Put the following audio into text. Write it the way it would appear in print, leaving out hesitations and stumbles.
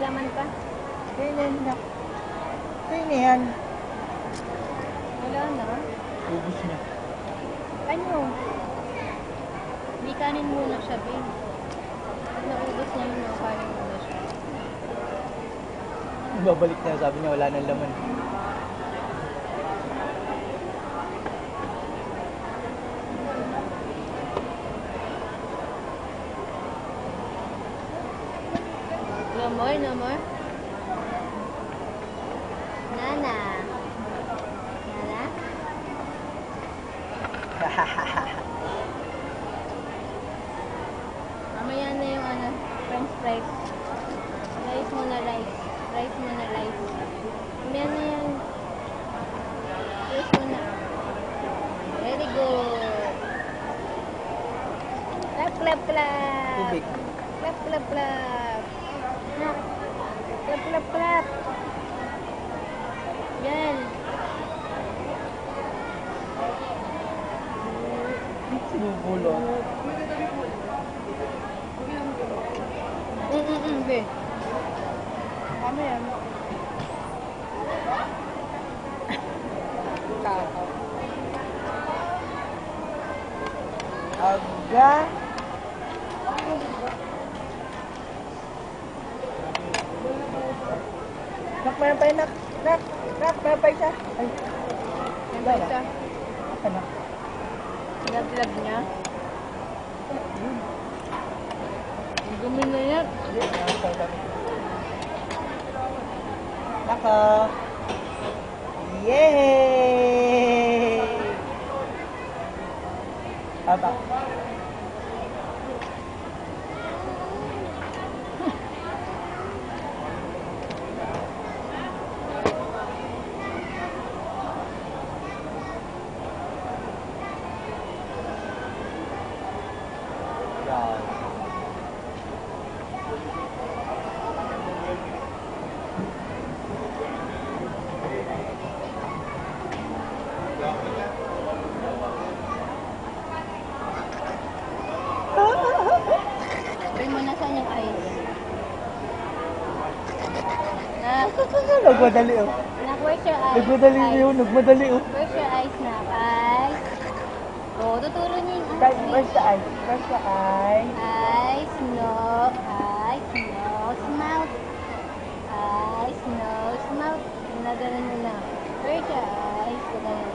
laman pa. Kainin na. Kainin yan. Wala na. Ubus niya. Ano? May kanin muna siya, babe. Pag naubos niya yun, kanin muna siya. Babalik na, sabi niya wala nang laman. No more, no more. Nana. Nana? Mamaya na yung ano, french fries. Rice muna, rice. Rice muna, rice. Mamaya na yan. Rice muna. Very good. Clap, clap, clap. Tubig. Clap, clap, clap. Clap, clap, clap. Yan. Sinubulot. Be. Ano yan? Kakao. Aga. Nak, mayroon pa yun, nak. Nak, nak, mayroon pa isa. Ay, Yan ba isa? ano? Nag-vlog niya. Ang dumi na yan. Hindi, mayroon pa yun. Nako. Yay! Tata. Sabi mo na saan yung ice. Nagmadali oh. Nak, where's your ice? Nagmadali yun, nagmadali oh. Where's your ice, Nak? Ice? Oh, tuturo niya yung Guys, ice. where's the ice? Where's the ice? Ice, no. Ice, nose, mouth. Ice, nose, mouth. Ganun mo na. Where's your ice? Ganun.